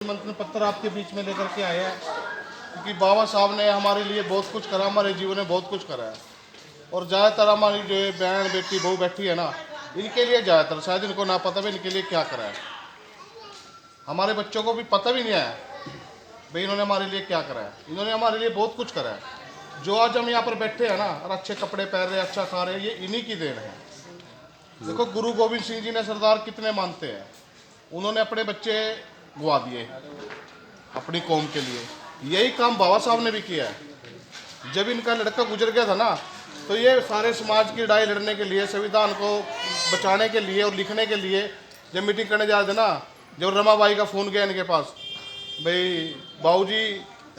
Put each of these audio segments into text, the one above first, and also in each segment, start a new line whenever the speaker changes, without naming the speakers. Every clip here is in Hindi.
मंत्री पत्र आपके बीच में लेकर के आए हैं क्योंकि बाबा साहब ने हमारे लिए बहुत कुछ करा, हमारे जीवन में बहुत कुछ करा है। और ज़्यादातर हमारी जो बहन बेटी बहू बैठी है ना, इनके लिए ज़्यादातर शायद इनको ना पता भी इनके लिए क्या करा है। हमारे बच्चों को भी पता भी नहीं है भाई इन्होंने हमारे लिए क्या करा है। इन्होंने हमारे लिए बहुत कुछ करा है। जो आज हम यहाँ पर बैठे हैं ना और अच्छे कपड़े पहन रहे, अच्छा खा रहे, ये इन्हीं की देन है। देखो गुरु गोविंद सिंह जी ने सरदार कितने मानते हैं, उन्होंने अपने बच्चे गवा दिए अपनी कौम के लिए। यही काम बाबा साहब ने भी किया है। जब इनका लड़का गुजर गया था ना, तो ये सारे समाज की लड़ाई लड़ने के लिए, संविधान को बचाने के लिए और लिखने के लिए जब मीटिंग करने जा रहे थे ना, जब रमाबाई का फ़ोन गया इनके पास, भाई बाबूजी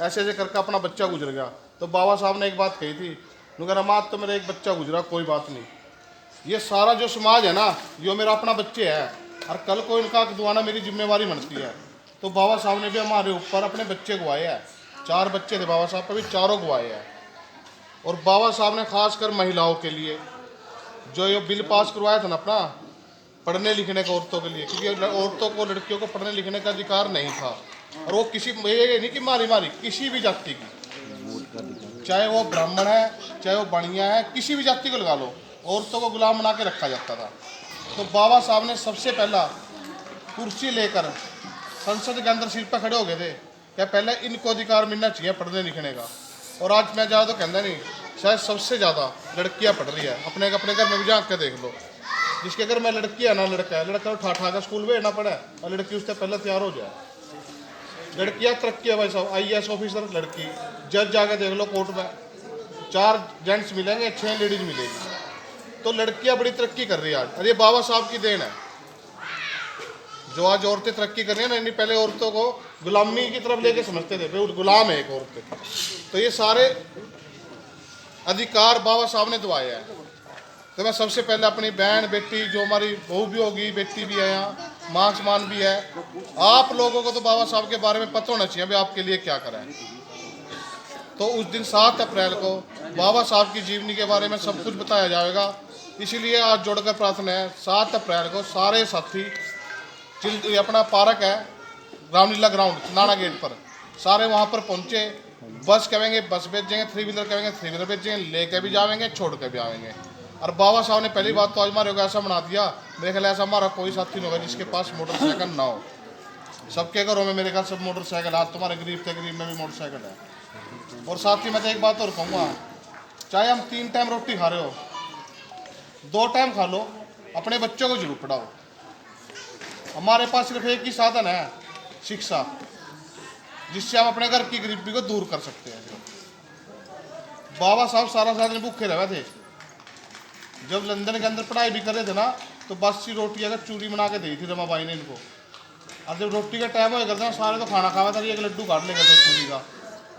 ऐसे ऐसे करके अपना बच्चा गुजर गया, तो बाबा साहब ने एक बात कही थी, उनका रमा तो मेरा एक बच्चा गुजरा, कोई बात नहीं, ये सारा जो समाज है ना, जो मेरा अपना बच्चे है और कल को इनका दुआना मेरी जिम्मेवारी बनती है। तो बाबा साहब ने भी हमारे ऊपर अपने बच्चे गवाए हैं। 4 बच्चे थे बाबा साहब, कभी चारों गवाए हैं। और बाबा साहब ने खासकर महिलाओं के लिए जो ये बिल पास करवाया था ना अपना, पढ़ने लिखने का औरतों के लिए, क्योंकि औरतों को, लड़कियों को पढ़ने लिखने का अधिकार नहीं था। और वो किसी, ये नहीं कि मारी मारी, किसी भी जाति की, चाहे वो ब्राह्मण है, चाहे वो बनिया है, किसी भी जाति को लगा लो, औरतों को गुलाम बना के रखा जाता था। तो बाबा साहब ने सबसे पहला कुर्सी लेकर संसद के अंदर सिर पर खड़े हो गए थे क्या पहले इनको अधिकार मिलना चाहिए पढ़ने लिखने का। और आज मैं ज़्यादा तो कहता नहीं, शायद सबसे ज़्यादा लड़कियां पढ़ रही है। अपने घर में भी जा के देख लो, जिसके घर में लड़की है ना लड़का है, लड़का उठा उठा कर स्कूल भेजना पड़े और लड़की उससे पहले तैयार हो जाए। लड़कियां तरक्की है भाई साहब, IAS ऑफिसर लड़की, जज जाके देख लो कोर्ट में, 4 जेंट्स मिलेंगे, 6 लेडीज मिलेगी। तो लड़कियां बड़ी तरक्की कर रही है आज, और ये बाबा साहब की देन है। जो आज औरतें तरक्की कर रही है ना, इन्हीं पहले औरतों को गुलामी की तरफ लेके समझते थे, भाई गुलाम है एक औरत। तो ये सारे अधिकार बाबा साहब ने दिवाए हैं। तो मैं सबसे पहले अपनी बहन बेटी, जो हमारी बहू भी होगी, बेटी भी है, यहाँ माँ समान भी है, आप लोगों को तो बाबा साहब के बारे में पता होना चाहिए भाई आपके लिए क्या करा है। तो उस दिन 7 अप्रैल को बाबा साहब की जीवनी के बारे में सब कुछ बताया जाएगा। इसीलिए आज जोड़कर प्रार्थना है, 7 अप्रैल को सारे साथी अपना पार्क है रामलीला ग्राउंड नाना गेट पर, सारे वहाँ पर पहुँचे। बस कहेंगे बस भेजेंगे, 3 व्हीलर कहेंगे 3 व्हीलर भेजेंगे, लेके भी जाएंगे, छोड़ के भी आएंगे। और बाबा साहब ने पहली बात तो आज हमारे को ऐसा बना दिया, मेरे ख्याल ऐसा हमारा कोई साथी नहीं होगा जिसके पास मोटरसाइकिल ना हो। सबके घरों में मेरे ख्याल सब मोटरसाइकिल, आज तुम्हारे गरीब थे, गरीब में भी मोटरसाइकिल है। और साथ ही मैं तो एक बात और कहूँगा, चाहे हम 3 टाइम रोटी खा रहे हो, 2 टाइम खा लो, अपने बच्चों को जरूर पढ़ाओ। हमारे पास सिर्फ एक ही साधन है, शिक्षा, जिससे हम अपने घर की गरीबी को दूर कर सकते हैं। बाबा साहब सारा दिन भूखे रहे थे। जब लंदन के अंदर पढ़ाई भी कर रहे थे ना, तो बासी रोटी अगर चूरी बना के दी थी रमाबाई ने इनको। और जब रोटी का टाइम हो करते ना, सारे तो खाना खावा था, एक लड्डू काट ले करते चूरी का,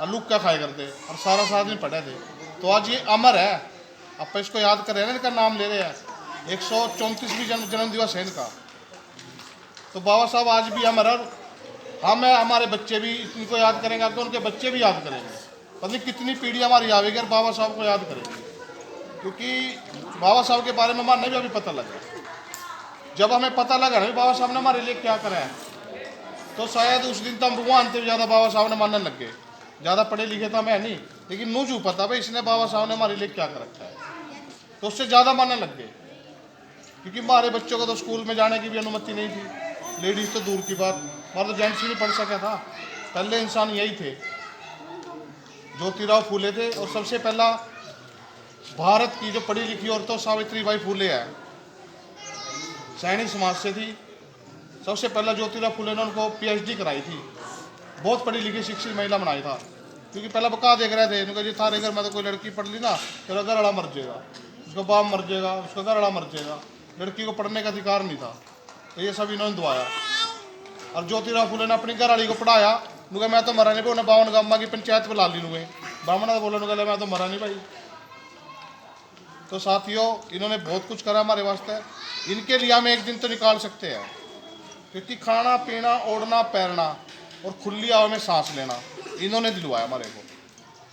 आलू क्या खाए करते, और सारा दिन पढ़े थे। तो आज ये अमर है, आप इसको याद कर रहे हैं ना, इनका नाम ले रहे हैं। 134वीं जन्म दिवस है इनका। तो बाबा साहब आज भी अमर है। हम है, हमारे बच्चे भी इनको याद करेंगे, तो उनके बच्चे भी याद करेंगे। पता नहीं कितनी पीढ़ी हमारी आवेगी और बाबा साहब को याद करेंगे। क्योंकि बाबा साहब के बारे में हमारे भी अभी पता लगा। जब हमें पता लगा ना बाबा साहब ने हमारे लिए क्या करा है, तो शायद उस दिन तो हम भगवान से ज़्यादा बाबा साहब ने मानने लग गए। ज़्यादा पढ़े लिखे था मैं नहीं, लेकिन मुझे पता भाई इसने बाबा साहब ने हमारे लिए क्या कर रखा है, तो उससे ज़्यादा मानने लग गए। क्योंकि हमारे बच्चों को तो स्कूल में जाने की भी अनुमति नहीं थी, लेडीज़ तो दूर की बात, हमारा तो जेंट्स भी नहीं पढ़ सका था। पहले इंसान यही थे, ज्योतिराव फूले थे। और सबसे पहला भारत की जो पढ़ी लिखी औरतों सावित्रीबाई फूले है, सैनिक समाज से थी। सबसे पहला ज्योतिराव फूले ने उनको PhD कराई थी, बहुत पढ़ी लिखी शिक्षित महिला बनाई था। क्योंकि पहला बका देख रहे थे, उनका जी थारे घर में तो कोई लड़की पढ़ ली ना, तेरा घर अड़ा मर जाएगा, उसका बाप मर जाएगा, उसका घर अड़ा मर जाएगा। लड़की को पढ़ने का अधिकार नहीं था, तो ये सब इन्होंने दुआया। और ज्योतिराव फूले ने अपनी घरवाली को पढ़ाया, उनका मैं तो मरा नहीं भाई, उन्हें 52 गामा की पंचायत बुला ली नुए, ब्राह्मण बोला उनका मैं तो मरा नहीं भाई। तो साथियों, इन्होंने बहुत कुछ करा हमारे वास्ते, इनके लिए हम एक दिन तो निकाल सकते हैं। क्योंकि खाना पीना, ओढ़ना पैरना और खुली हवा में सांस लेना इन्होंने दिलवाया हमारे को।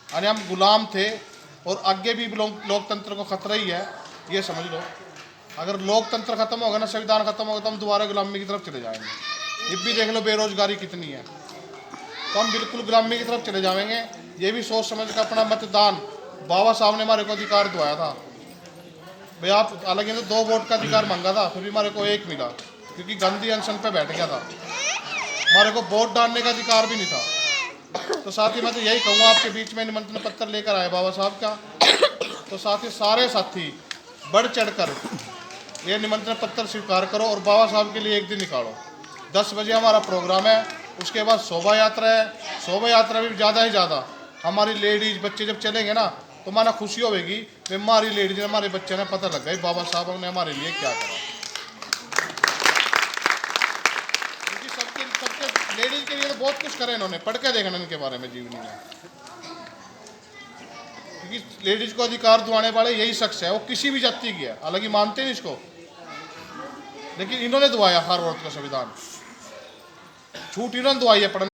यानी हम गुलाम थे, और आगे भी लोकतंत्र को खतरा ही है, ये समझ लो। अगर लोकतंत्र खत्म होगा ना, संविधान खत्म होगा, तो हम दोबारा गुलामी की तरफ चले जाएंगे। ये भी देख लो बेरोजगारी कितनी है। तो हम बिल्कुल गुलामी की तरफ चले जाएंगे। ये भी सोच समझ कर अपना मतदान, बाबा साहब ने हमारे को अधिकार दिवाया था भाई। आप हालांकि तो 2 वोट का अधिकार मांगा था, फिर भी हमारे को 1 मिला, क्योंकि गांधी अनशन पे बैठ गया था। हमारे को वोट डालने का अधिकार भी नहीं था। तो साथ ही मैं तो यही कहूँगा, आपके बीच में निमंत्रण पत्र लेकर आए बाबा साहब का, तो साथ ही सारे साथी बढ़ चढ़कर ये निमंत्रण पत्र स्वीकार करो और बाबा साहब के लिए एक दिन निकालो। 10 बजे हमारा प्रोग्राम है, उसके बाद शोभा यात्रा है। शोभा यात्रा भी ज़्यादा ही ज़्यादा हमारी लेडीज बच्चे जब चलेंगे ना, तो माना खुशी होगी कि हमारी लेडीज हमारे बच्चे ने पता लग गई बाबा साहब ने हमारे लिए क्या करा। क्योंकि सबके लेडीज के लिए तो बहुत कुछ करे इन्होंने, पढ़ के देखना इनके बारे में जीवनी में। क्योंकि लेडीज को अधिकार दिलाने वाले यही शख्स है, वो किसी भी जाति की है, हालांकि मानते नहीं इसको, लेकिन इन्होंने दिवाया हर औरत का संविधान। छूट इन्होंने दिवाई है पढ़ने